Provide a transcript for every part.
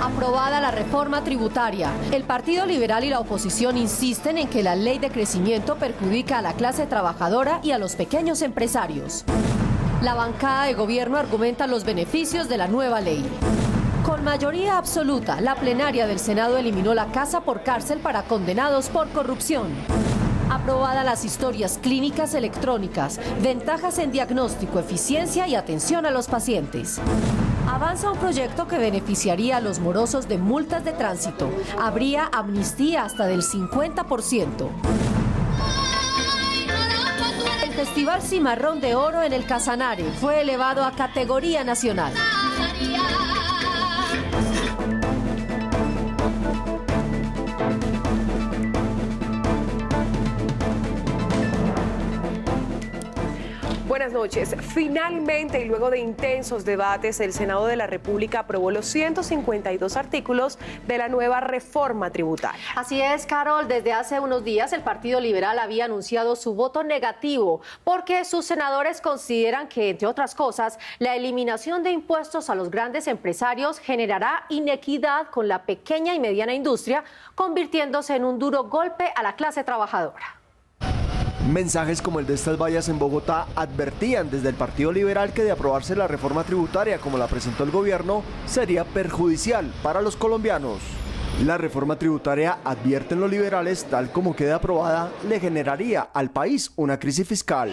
Aprobada la reforma tributaria. El Partido Liberal y la oposición insisten en que la ley de crecimiento perjudica a la clase trabajadora y a los pequeños empresarios. La bancada de gobierno argumenta los beneficios de la nueva ley. Con mayoría absoluta, la plenaria del Senado eliminó la casa por cárcel para condenados por corrupción. Aprobada las historias clínicas electrónicas, ventajas en diagnóstico, eficiencia y atención a los pacientes. Avanza un proyecto que beneficiaría a los morosos de multas de tránsito. Habría amnistía hasta del 50%. El Festival Cimarrón de Oro en el Casanare fue elevado a categoría nacional. Buenas noches. Finalmente, y luego de intensos debates, el Senado de la República aprobó los 152 artículos de la nueva reforma tributaria. Así es, Carol. Desde hace unos días el Partido Liberal había anunciado su voto negativo porque sus senadores consideran que, entre otras cosas, la eliminación de impuestos a los grandes empresarios generará inequidad con la pequeña y mediana industria, convirtiéndose en un duro golpe a la clase trabajadora. Mensajes como el de estas vallas en Bogotá advertían desde el Partido Liberal que de aprobarse la reforma tributaria como la presentó el gobierno sería perjudicial para los colombianos. La reforma tributaria, advierten los liberales, tal como quede aprobada, le generaría al país una crisis fiscal.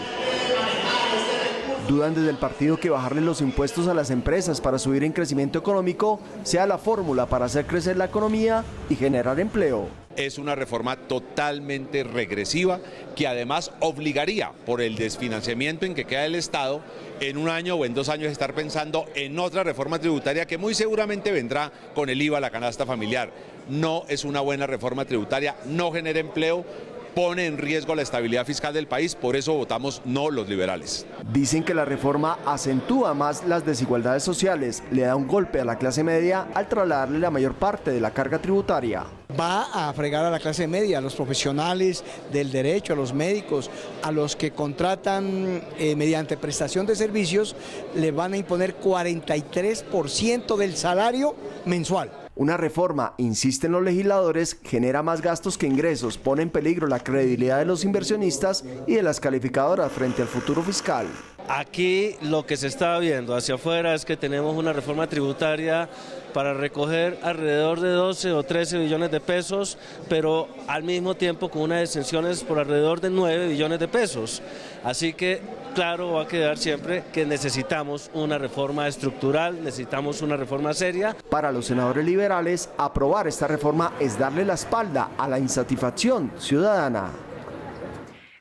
Dudan desde el partido que bajarle los impuestos a las empresas para subir en crecimiento económico sea la fórmula para hacer crecer la economía y generar empleo. Es una reforma totalmente regresiva que además obligaría, por el desfinanciamiento en que queda el Estado, en un año o en 2 años estar pensando en otra reforma tributaria que muy seguramente vendrá con el IVA a la canasta familiar. No es una buena reforma tributaria, no genera empleo, pone en riesgo la estabilidad fiscal del país, por eso votamos no los liberales. Dicen que la reforma acentúa más las desigualdades sociales, le da un golpe a la clase media al trasladarle la mayor parte de la carga tributaria. Va a fregar a la clase media, a los profesionales del derecho, a los médicos, a los que contratan mediante prestación de servicios, le van a imponer 43% del salario mensual. Una reforma, insisten los legisladores, genera más gastos que ingresos, pone en peligro la credibilidad de los inversionistas y de las calificadoras frente al futuro fiscal. Aquí lo que se está viendo hacia afuera es que tenemos una reforma tributaria para recoger alrededor de 12 o 13 billones de pesos, pero al mismo tiempo con unas exenciones por alrededor de 9 billones de pesos. Así que claro va a quedar siempre que necesitamos una reforma estructural, necesitamos una reforma seria. Para los senadores liberales, aprobar esta reforma es darle la espalda a la insatisfacción ciudadana.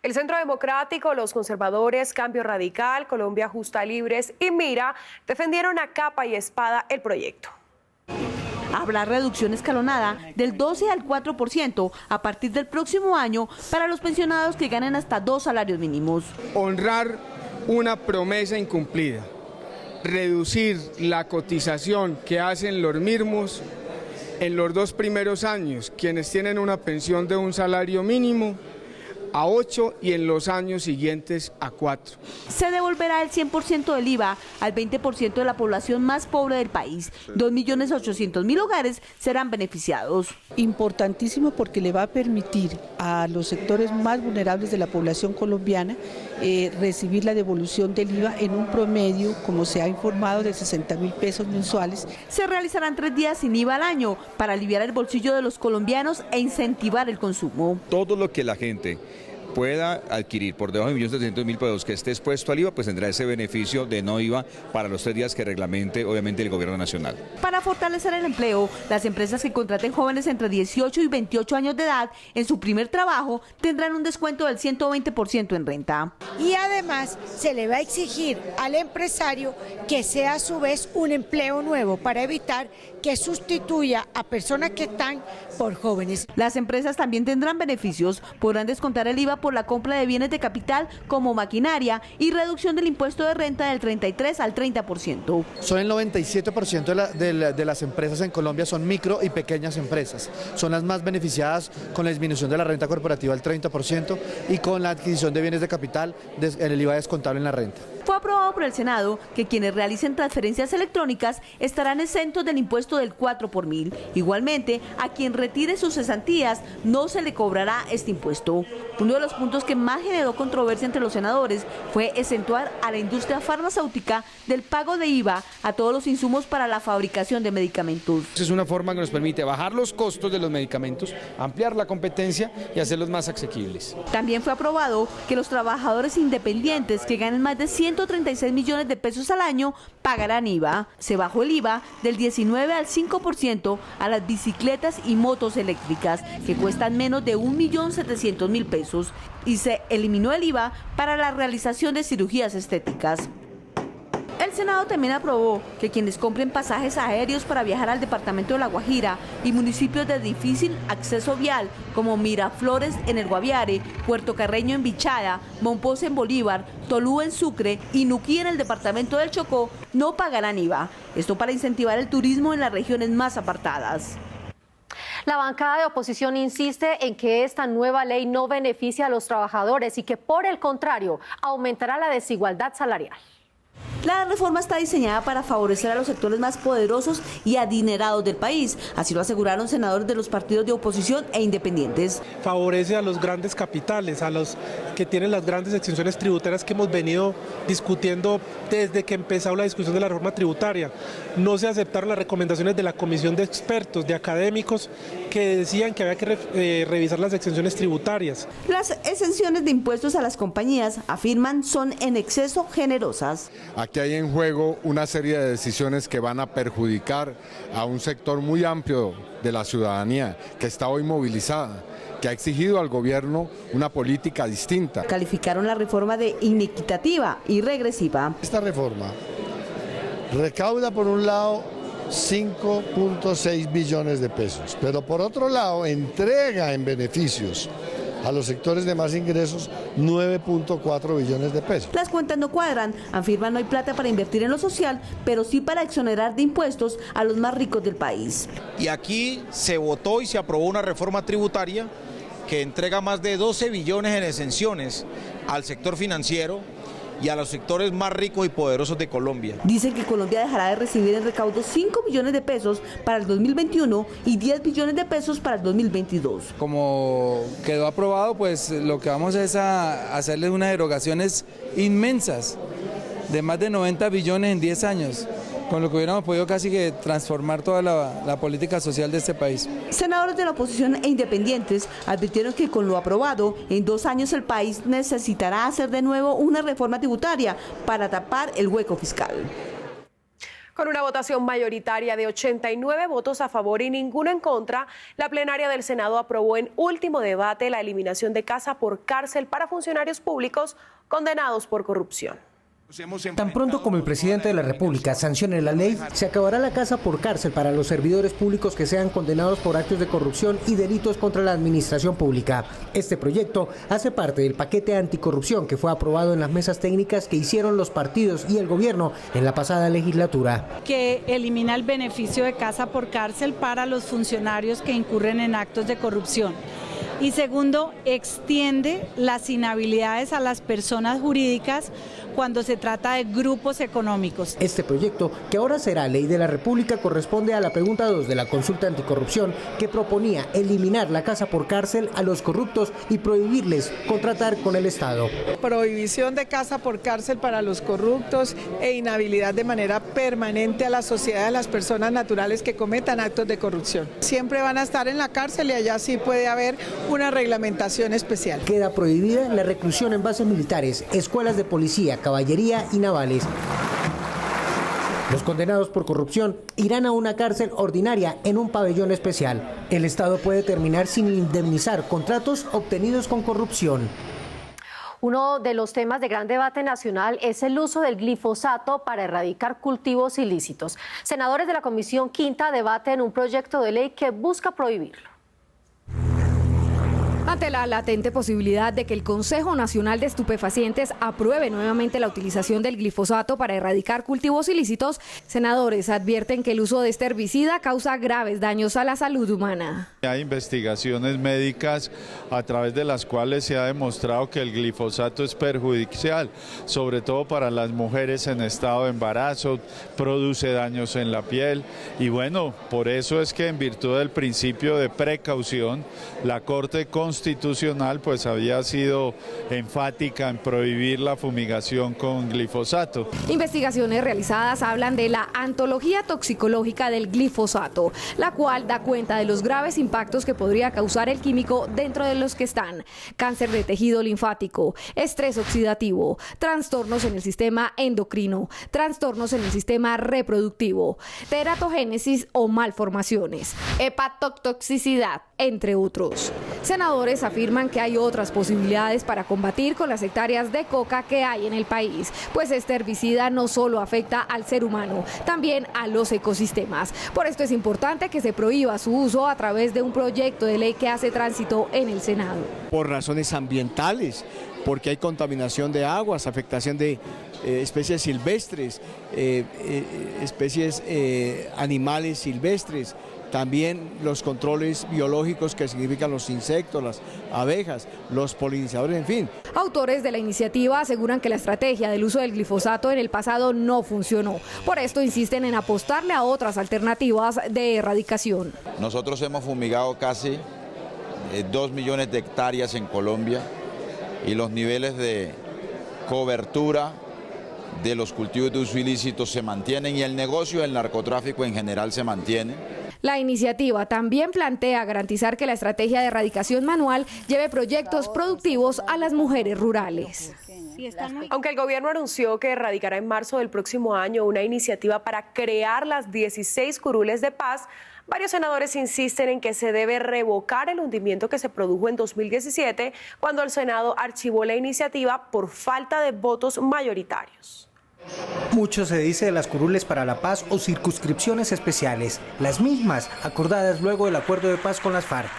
El Centro Democrático, los conservadores, Cambio Radical, Colombia Justa Libres y Mira defendieron a capa y espada el proyecto. Habrá reducción escalonada del 12 al 4% a partir del próximo año para los pensionados que ganen hasta 2 salarios mínimos. Honrar una promesa incumplida, reducir la cotización que hacen los mismos en los 2 primeros años, quienes tienen una pensión de un salario mínimo, a 8 y en los años siguientes a 4. Se devolverá el 100% del IVA al 20% de la población más pobre del país. 2.800.000 hogares serán beneficiados. Importantísimo porque le va a permitir a los sectores más vulnerables de la población colombiana recibir la devolución del IVA en un promedio, como se ha informado, de 60.000 pesos mensuales. Se realizarán 3 días sin IVA al año para aliviar el bolsillo de los colombianos e incentivar el consumo. Todo lo que la gente pueda adquirir por debajo de 1.300.000 pesos que esté expuesto al IVA, pues tendrá ese beneficio de no IVA para los 3 días que reglamente obviamente el gobierno nacional. Para fortalecer el empleo, las empresas que contraten jóvenes entre 18 y 28 años de edad en su primer trabajo tendrán un descuento del 120% en renta. Y además se le va a exigir al empresario que sea a su vez un empleo nuevo para evitar que sustituya a personas que están por jóvenes. Las empresas también tendrán beneficios, podrán descontar el IVA por la compra de bienes de capital como maquinaria y reducción del impuesto de renta del 33 al 30%. Son el 97% de las empresas en Colombia son micro y pequeñas empresas. Son las más beneficiadas con la disminución de la renta corporativa al 30% y con la adquisición de bienes de capital, el IVA descontable en la renta. Fue aprobado por el Senado que quienes realicen transferencias electrónicas estarán exentos del impuesto del 4 por mil. Igualmente, a quien retire sus cesantías no se le cobrará este impuesto. Uno de los puntos que más generó controversia entre los senadores fue exentuar a la industria farmacéutica del pago de IVA a todos los insumos para la fabricación de medicamentos. Es una forma que nos permite bajar los costos de los medicamentos, ampliar la competencia y hacerlos más asequibles. También fue aprobado que los trabajadores independientes que ganen más de 136 millones de pesos al año pagarán IVA. Se bajó el IVA del 19 al 5% a las bicicletas y motos eléctricas, que cuestan menos de 1.700.000 pesos, y se eliminó el IVA para la realización de cirugías estéticas. El Senado también aprobó que quienes compren pasajes aéreos para viajar al departamento de La Guajira y municipios de difícil acceso vial como Miraflores en el Guaviare, Puerto Carreño en Bichada, Mompox en Bolívar, Tolú en Sucre y Nuquí en el departamento del Chocó no pagarán IVA. Esto para incentivar el turismo en las regiones más apartadas. La bancada de oposición insiste en que esta nueva ley no beneficia a los trabajadores y que, por el contrario, aumentará la desigualdad salarial. La reforma está diseñada para favorecer a los sectores más poderosos y adinerados del país, así lo aseguraron senadores de los partidos de oposición e independientes. Favorece a los grandes capitales, a los que tienen las grandes exenciones tributarias que hemos venido discutiendo desde que empezó la discusión de la reforma tributaria. No se aceptaron las recomendaciones de la comisión de expertos, de académicos, que decían que había que revisar las exenciones tributarias. Las exenciones de impuestos a las compañías, afirman, son en exceso generosas. Aquí hay en juego una serie de decisiones que van a perjudicar a un sector muy amplio de la ciudadanía que está hoy movilizada, que ha exigido al gobierno una política distinta. Calificaron la reforma de inequitativa y regresiva. Esta reforma recauda por un lado 5.6 billones de pesos, pero por otro lado entrega en beneficios a los sectores de más ingresos 9.4 billones de pesos. Las cuentas no cuadran, afirman no hay plata para invertir en lo social, pero sí para exonerar de impuestos a los más ricos del país. Y aquí se votó y se aprobó una reforma tributaria que entrega más de 12 billones en exenciones al sector financiero y a los sectores más ricos y poderosos de Colombia. Dicen que Colombia dejará de recibir en recaudo 5 billones de pesos para el 2021 y 10 billones de pesos para el 2022. Como quedó aprobado, pues lo que vamos es a hacerle unas erogaciones inmensas de más de 90 billones en 10 años. Con lo que hubiéramos podido casi que transformar toda la política social de este país. Senadores de la oposición e independientes advirtieron que con lo aprobado, en 2 años el país necesitará hacer de nuevo una reforma tributaria para tapar el hueco fiscal. Con una votación mayoritaria de 89 votos a favor y ninguno en contra, la plenaria del Senado aprobó en último debate la eliminación de casa por cárcel para funcionarios públicos condenados por corrupción. Tan pronto como el presidente de la República sancione la ley, se acabará la casa por cárcel para los servidores públicos que sean condenados por actos de corrupción y delitos contra la administración pública. Este proyecto hace parte del paquete anticorrupción que fue aprobado en las mesas técnicas que hicieron los partidos y el gobierno en la pasada legislatura. Que elimina el beneficio de casa por cárcel para los funcionarios que incurren en actos de corrupción. Y segundo, extiende las inhabilidades a las personas jurídicas cuando se trata de grupos económicos. Este proyecto, que ahora será ley de la República, corresponde a la pregunta 2 de la consulta anticorrupción, que proponía eliminar la casa por cárcel a los corruptos y prohibirles contratar con el Estado. Prohibición de casa por cárcel para los corruptos e inhabilidad de manera permanente a la sociedad de las personas naturales que cometan actos de corrupción. Siempre van a estar en la cárcel y allá sí puede haber una reglamentación especial. Queda prohibida la reclusión en bases militares, escuelas de policía, caballería y navales. Los condenados por corrupción irán a una cárcel ordinaria en un pabellón especial. El Estado puede terminar sin indemnizar contratos obtenidos con corrupción. Uno de los temas de gran debate nacional es el uso del glifosato para erradicar cultivos ilícitos. Senadores de la Comisión Quinta debaten un proyecto de ley que busca prohibirlo. Ante la latente posibilidad de que el Consejo Nacional de Estupefacientes apruebe nuevamente la utilización del glifosato para erradicar cultivos ilícitos, senadores advierten que el uso de este herbicida causa graves daños a la salud humana. Hay investigaciones médicas a través de las cuales se ha demostrado que el glifosato es perjudicial, sobre todo para las mujeres en estado de embarazo, produce daños en la piel y bueno, por eso es que en virtud del principio de precaución, la Corte Constitucional pues había sido enfática en prohibir la fumigación con glifosato. Investigaciones realizadas hablan de la antología toxicológica del glifosato, la cual da cuenta de los graves impactos que podría causar el químico, dentro de los que están cáncer de tejido linfático, estrés oxidativo, trastornos en el sistema endocrino, trastornos en el sistema reproductivo, teratogénesis o malformaciones, hepatotoxicidad, entre otros. Senadores afirman que hay otras posibilidades para combatir con las hectáreas de coca que hay en el país, pues este herbicida no solo afecta al ser humano, también a los ecosistemas. Por esto es importante que se prohíba su uso a través de un proyecto de ley que hace tránsito en el Senado. Por razones ambientales, porque hay contaminación de aguas, afectación de especies silvestres, especies animales silvestres, también los controles biológicos que significan los insectos, las abejas, los polinizadores, en fin. Autores de la iniciativa aseguran que la estrategia del uso del glifosato en el pasado no funcionó. Por esto insisten en apostarle a otras alternativas de erradicación. Nosotros hemos fumigado casi 2 millones de hectáreas en Colombia y los niveles de cobertura de los cultivos de uso ilícito se mantienen y el negocio del narcotráfico en general se mantiene. La iniciativa también plantea garantizar que la estrategia de erradicación manual lleve proyectos productivos a las mujeres rurales. Aunque el gobierno anunció que erradicará en marzo del próximo año una iniciativa para crear las 16 curules de paz, varios senadores insisten en que se debe revocar el hundimiento que se produjo en 2017 cuando el Senado archivó la iniciativa por falta de votos mayoritarios. Mucho se dice de las curules para la paz o circunscripciones especiales, las mismas acordadas luego del acuerdo de paz con las FARC.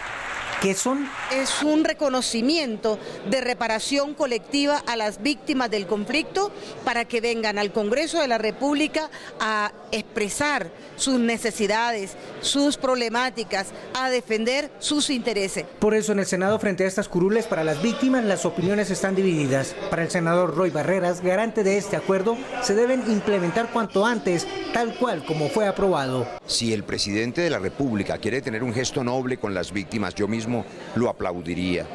¿Qué son? Es un reconocimiento de reparación colectiva a las víctimas del conflicto para que vengan al Congreso de la República a expresar sus necesidades, sus problemáticas, a defender sus intereses. Por eso en el Senado, frente a estas curules para las víctimas, las opiniones están divididas. Para el senador Roy Barreras, garante de este acuerdo, se deben implementar cuanto antes, tal cual como fue aprobado. Si el presidente de la República quiere tener un gesto noble con las víctimas, yo mismo lo aplaudiría,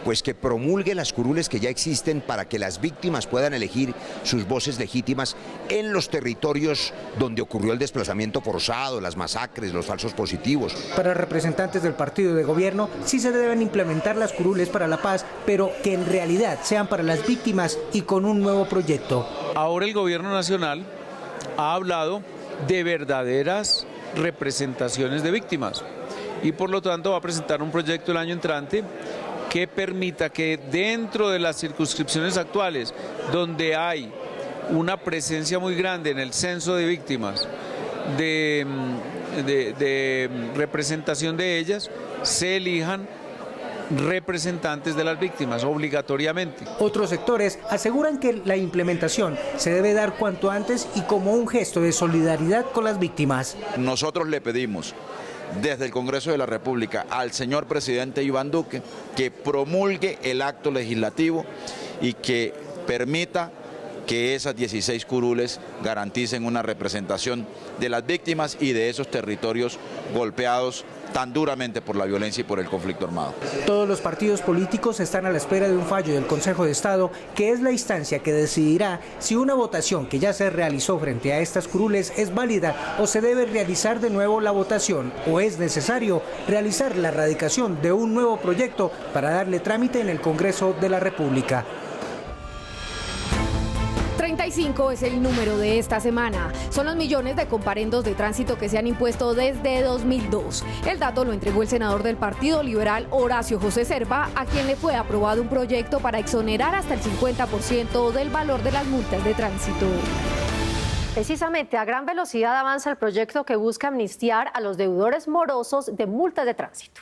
pues que promulgue las curules que ya existen para que las víctimas puedan elegir sus voces legítimas en los territorios donde ocurrió el desplazamiento forzado, las masacres, los falsos positivos. Para representantes del partido de gobierno, sí se deben implementar las curules para la paz, pero que en realidad sean para las víctimas y con un nuevo proyecto. Ahora el gobierno nacional ha hablado de verdaderas representaciones de víctimas y por lo tanto va a presentar un proyecto el año entrante que permita que dentro de las circunscripciones actuales, donde hay una presencia muy grande en el censo de víctimas, de representación de ellas, se elijan representantes de las víctimas obligatoriamente. Otros sectores aseguran que la implementación se debe dar cuanto antes y como un gesto de solidaridad con las víctimas. Nosotros le pedimos desde el Congreso de la República al señor presidente Iván Duque que promulgue el acto legislativo y que permita que esas 16 curules garanticen una representación de las víctimas y de esos territorios golpeados tan duramente por la violencia y por el conflicto armado. Todos los partidos políticos están a la espera de un fallo del Consejo de Estado, que es la instancia que decidirá si una votación que ya se realizó frente a estas curules es válida o se debe realizar de nuevo la votación o es necesario realizar la erradicación de un nuevo proyecto para darle trámite en el Congreso de la República. 35 es el número de esta semana. Son los millones de comparendos de tránsito que se han impuesto desde 2002. El dato lo entregó el senador del Partido Liberal, Horacio José Serpa, a quien le fue aprobado un proyecto para exonerar hasta el 50% del valor de las multas de tránsito. Precisamente a gran velocidad avanza el proyecto que busca amnistiar a los deudores morosos de multas de tránsito.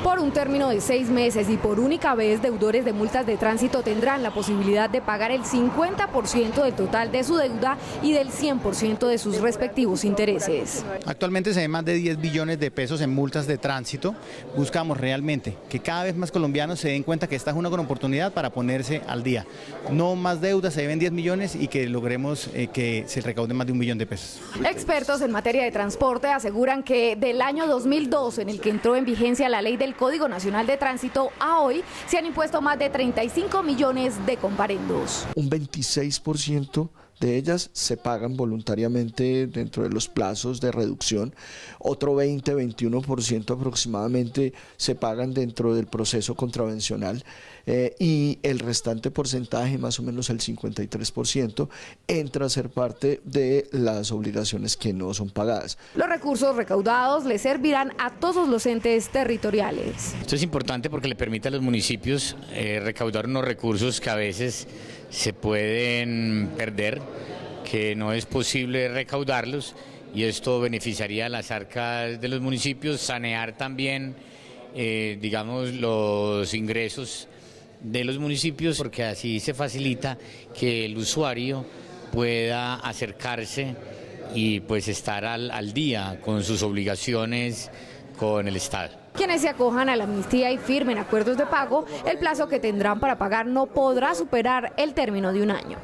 Por un término de 6 meses y por única vez, deudores de multas de tránsito tendrán la posibilidad de pagar el 50% del total de su deuda y del 100% de sus respectivos intereses. Actualmente se ven más de 10 billones de pesos en multas de tránsito. Buscamos realmente que cada vez más colombianos se den cuenta que esta es una gran oportunidad para ponerse al día. No más deudas, se deben 10 millones y que logremos que se recauden más de 1 billón de pesos. Expertos en materia de transporte aseguran que del año 2002, en el que entró en vigencia la ley del Código Nacional de Tránsito, a hoy se han impuesto más de 35 millones de comparendos. Un 26% de ellas se pagan voluntariamente dentro de los plazos de reducción, otro 20-21% aproximadamente se pagan dentro del proceso contravencional y el restante porcentaje, más o menos el 53%, entra a ser parte de las obligaciones que no son pagadas. Los recursos recaudados le servirán a todos los entes territoriales. Esto es importante porque le permite a los municipios recaudar unos recursos que a veces se pueden perder, que no es posible recaudarlos, y esto beneficiaría a las arcas de los municipios, sanear también, digamos, los ingresos de los municipios, porque así se facilita que el usuario pueda acercarse y pues estar al día con sus obligaciones con el Estado. Quienes se acojan a la amnistía y firmen acuerdos de pago, el plazo que tendrán para pagar no podrá superar el término de 1 año.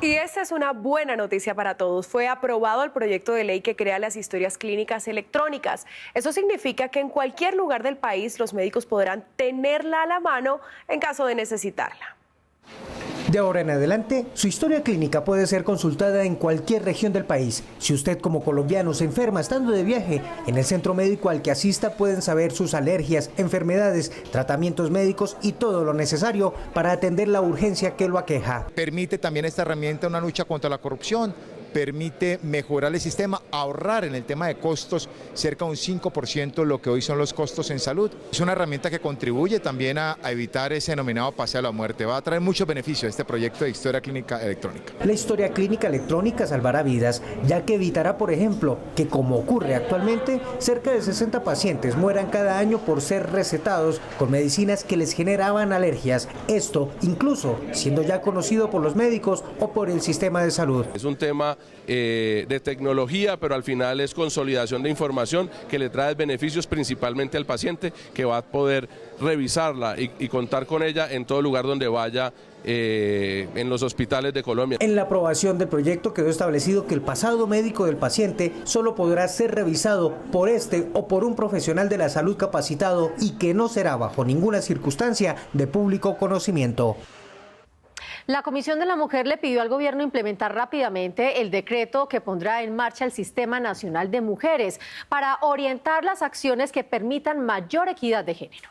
Y esta es una buena noticia para todos. Fue aprobado el proyecto de ley que crea las historias clínicas electrónicas. Eso significa que en cualquier lugar del país los médicos podrán tenerla a la mano en caso de necesitarla. De ahora en adelante, su historia clínica puede ser consultada en cualquier región del país. Si usted como colombiano se enferma estando de viaje, en el centro médico al que asista pueden saber sus alergias, enfermedades, tratamientos médicos y todo lo necesario para atender la urgencia que lo aqueja. Permite también esta herramienta una lucha contra la corrupción, permite mejorar el sistema, ahorrar en el tema de costos cerca de un 5% lo que hoy son los costos en salud. Es una herramienta que contribuye también a evitar ese denominado pase a la muerte. Va a traer muchos beneficios este proyecto de historia clínica electrónica. La historia clínica electrónica salvará vidas, ya que evitará, por ejemplo, que como ocurre actualmente, cerca de 60 pacientes mueran cada año por ser recetados con medicinas que les generaban alergias. Esto incluso siendo ya conocido por los médicos o por el sistema de salud. Es un tema de tecnología, pero al final es consolidación de información que le trae beneficios principalmente al paciente, que va a poder revisarla y contar con ella en todo lugar donde vaya en los hospitales de Colombia. En la aprobación del proyecto quedó establecido que el pasado médico del paciente solo podrá ser revisado por este o por un profesional de la salud capacitado y que no será bajo ninguna circunstancia de público conocimiento. La Comisión de la Mujer le pidió al gobierno implementar rápidamente el decreto que pondrá en marcha el Sistema Nacional de Mujeres para orientar las acciones que permitan mayor equidad de género.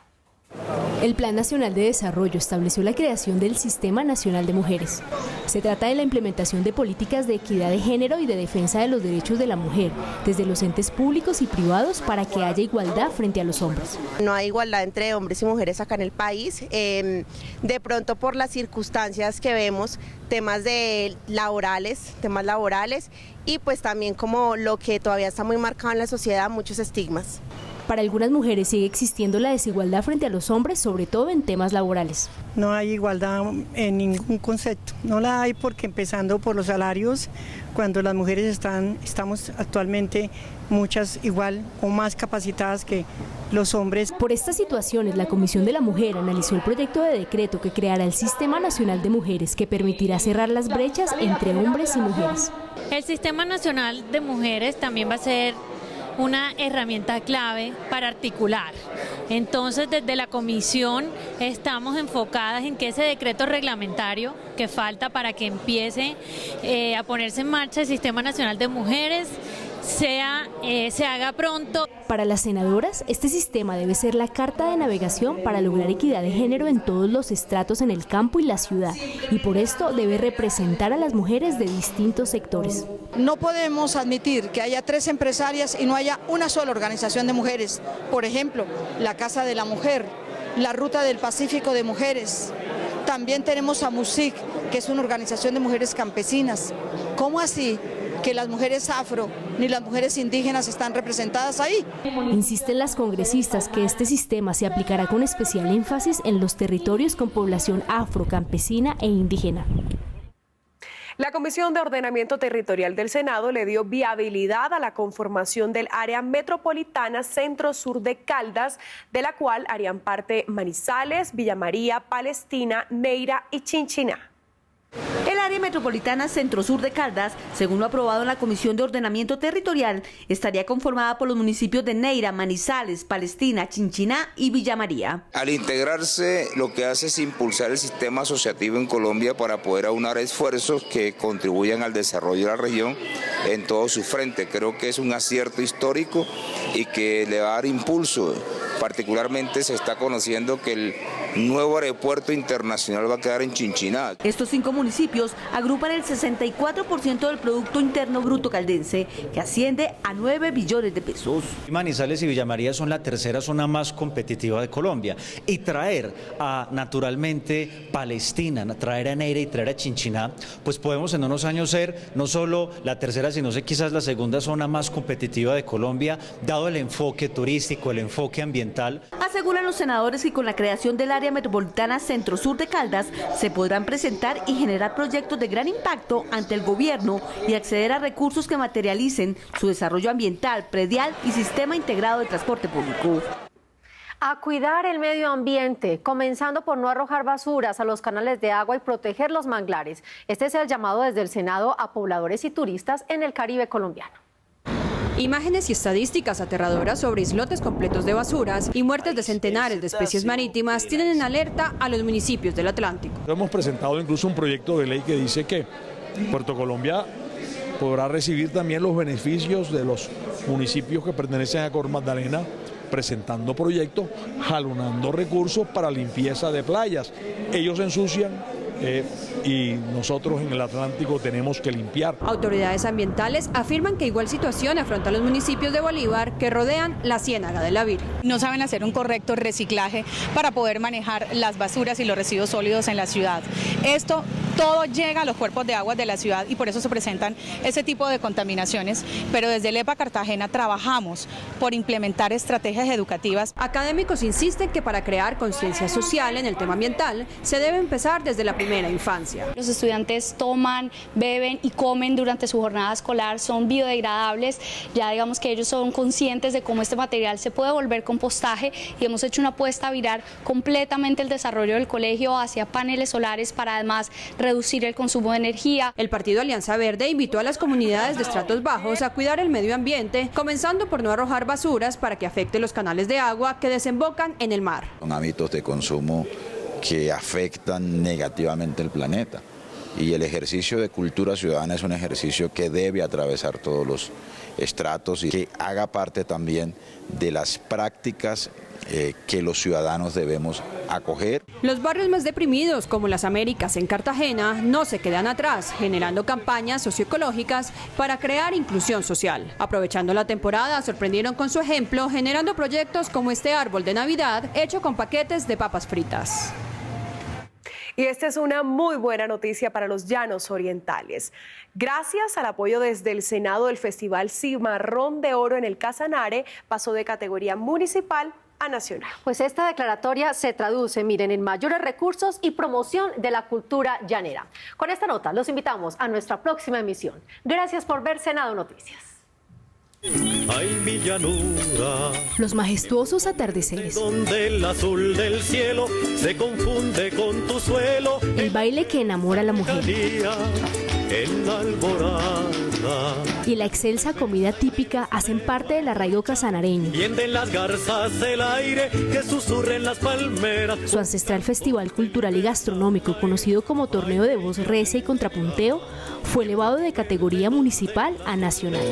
El Plan Nacional de Desarrollo estableció la creación del Sistema Nacional de Mujeres. Se trata de la implementación de políticas de equidad de género y de defensa de los derechos de la mujer, desde los entes públicos y privados para que haya igualdad frente a los hombres. No hay igualdad entre hombres y mujeres acá en el país, de pronto por las circunstancias que vemos, temas laborales y pues también como lo que todavía está muy marcado en la sociedad, muchos estigmas. Para algunas mujeres sigue existiendo la desigualdad frente a los hombres, sobre todo en temas laborales. No hay igualdad en ningún concepto, no la hay porque empezando por los salarios, cuando las mujeres estamos actualmente muchas igual o más capacitadas que los hombres. Por estas situaciones, la Comisión de la Mujer analizó el proyecto de decreto que creará el Sistema Nacional de Mujeres, que permitirá cerrar las brechas entre hombres y mujeres. El Sistema Nacional de Mujeres también va a ser una herramienta clave para articular. Entonces, desde la comisión estamos enfocadas en que ese decreto reglamentario que falta para que empiece a ponerse en marcha el Sistema Nacional de Mujeres se haga pronto. Para las senadoras, este sistema debe ser la carta de navegación para lograr equidad de género en todos los estratos en el campo y la ciudad, y por esto debe representar a las mujeres de distintos sectores. No podemos admitir que haya 3 empresarias y no haya una sola organización de mujeres. Por ejemplo, la Casa de la Mujer, la Ruta del Pacífico de Mujeres. También tenemos a MUSIC, que es una organización de mujeres campesinas. ¿Cómo así que las mujeres afro ni las mujeres indígenas están representadas ahí. Insisten las congresistas que este sistema se aplicará con especial énfasis en los territorios con población afro, campesina e indígena. La Comisión de Ordenamiento Territorial del Senado le dio viabilidad a la conformación del área metropolitana Centro-Sur de Caldas, de la cual harían parte Manizales, Villa María, Palestina, Neira y Chinchiná. El área metropolitana Centro-Sur de Caldas, según lo aprobado en la Comisión de Ordenamiento Territorial, estaría conformada por los municipios de Neira, Manizales, Palestina, Chinchiná y Villa María. Al integrarse, lo que hace es impulsar el sistema asociativo en Colombia para poder aunar esfuerzos que contribuyan al desarrollo de la región en todo su frente. Creo que es un acierto histórico y que le va a dar impulso. Particularmente se está conociendo que el nuevo aeropuerto internacional va a quedar en Chinchiná. Estos 5 municipios agrupan el 64% del Producto Interno Bruto caldense, que asciende a 9 billones de pesos. Manizales y Villa María son la tercera zona más competitiva de Colombia, y traer a, naturalmente, Palestina, traer a Neira y traer a Chinchiná, pues podemos en unos años ser no solo la tercera, sino quizás la segunda zona más competitiva de Colombia, dado el enfoque turístico, el enfoque ambiental. Aseguran los senadores que con la creación del área metropolitana Centro-Sur de Caldas se podrán presentar y generar proyectos de gran impacto ante el gobierno y acceder a recursos que materialicen su desarrollo ambiental, predial y sistema integrado de transporte público. A cuidar el medio ambiente, comenzando por no arrojar basuras a los canales de agua y proteger los manglares. Este es el llamado desde el Senado a pobladores y turistas en el Caribe colombiano. Imágenes y estadísticas aterradoras sobre islotes completos de basuras y muertes de centenares de especies marítimas tienen en alerta a los municipios del Atlántico. Hemos presentado incluso un proyecto de ley que dice que Puerto Colombia podrá recibir también los beneficios de los municipios que pertenecen a Cor Magdalena, presentando proyectos, jalonando recursos para limpieza de playas. Ellos ensucian y nosotros en el Atlántico tenemos que limpiar. Autoridades ambientales afirman que igual situación afronta los municipios de Bolívar que rodean la Ciénaga de la Virgen. No saben hacer un correcto reciclaje para poder manejar las basuras y los residuos sólidos en la ciudad. Esto todo llega a los cuerpos de agua de la ciudad y por eso se presentan ese tipo de contaminaciones, pero desde el EPA Cartagena trabajamos por implementar estrategias educativas. Académicos insisten que para crear conciencia social en el tema ambiental se debe empezar desde la primera infancia. Los estudiantes toman, beben y comen durante su jornada escolar, son biodegradables, ya digamos que ellos son conscientes de cómo este material se puede volver compostaje y hemos hecho una apuesta a virar completamente el desarrollo del colegio hacia paneles solares para además reducir el consumo de energía. El Partido Alianza Verde invitó a las comunidades de estratos bajos a cuidar el medio ambiente, comenzando por no arrojar basuras para que afecte los canales de agua que desembocan en el mar. Son hábitos de consumo que afectan negativamente el planeta y el ejercicio de cultura ciudadana es un ejercicio que debe atravesar todos los estratos y que haga parte también de las prácticas que los ciudadanos debemos acoger. Los barrios más deprimidos, como las Américas en Cartagena, no se quedan atrás, generando campañas socioecológicas para crear inclusión social. Aprovechando la temporada, sorprendieron con su ejemplo, generando proyectos como este árbol de Navidad hecho con paquetes de papas fritas. Y esta es una muy buena noticia para los llanos orientales. Gracias al apoyo desde el Senado, el Festival Cimarrón de Oro en el Casanare pasó de categoría municipal a nacional. Pues esta declaratoria se traduce, miren, en mayores recursos y promoción de la cultura llanera. Con esta nota los invitamos a nuestra próxima emisión. Gracias por ver Senado Noticias. Ay, mi llanura, los majestuosos atardeceres, donde el azul del cielo se confunde con tu suelo, el baile que enamora a la mujer en la alborada y la excelsa comida típica hacen parte del arraigo casanareño. Tienden las garzas del aire que susurren las palmeras. Su ancestral festival cultural y gastronómico, conocido como Torneo de Voz Recia y Contrapunteo, fue elevado de categoría municipal a nacional.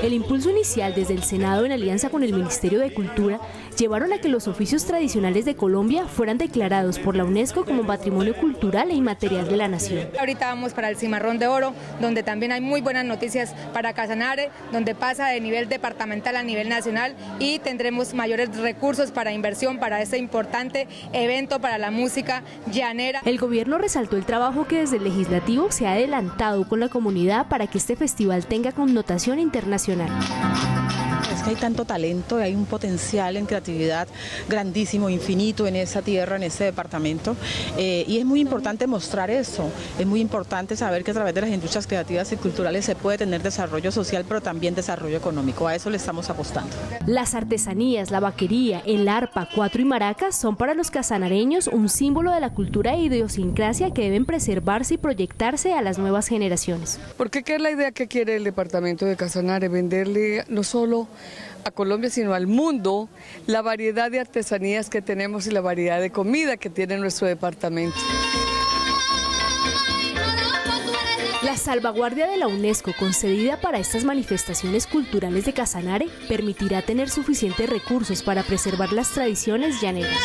El impulso inicial desde el Senado en alianza con el Ministerio de Cultura llevaron a que los oficios tradicionales de Colombia fueran declarados por la UNESCO como Patrimonio Cultural e Inmaterial de la Nación. Ahorita vamos para el Cimarrón de Oro, donde también hay muy buenas noticias para Casanare, donde pasa de nivel departamental a nivel nacional y tendremos mayores recursos para inversión para este importante evento para la música llanera. El gobierno resaltó el trabajo que desde el legislativo se ha adelantado con la comunidad para que este festival tenga connotación internacional. Es que hay tanto talento, hay un potencial en creatividad grandísimo, infinito en esa tierra, en ese departamento, y es muy importante mostrar eso, es muy importante saber que a través de las industrias creativas y culturales se puede tener desarrollo social, pero también desarrollo económico, a eso le estamos apostando. Las artesanías, la vaquería, el arpa, cuatro y maracas son para los casanareños un símbolo de la cultura e idiosincrasia que deben preservarse y proyectarse a las nuevas generaciones. Porque ¿qué es la idea que quiere el departamento de Casanare? Venderle no solo a Colombia, sino al mundo, la variedad de artesanías que tenemos y la variedad de comida que tiene nuestro departamento. La salvaguardia de la UNESCO concedida para estas manifestaciones culturales de Casanare permitirá tener suficientes recursos para preservar las tradiciones llaneras.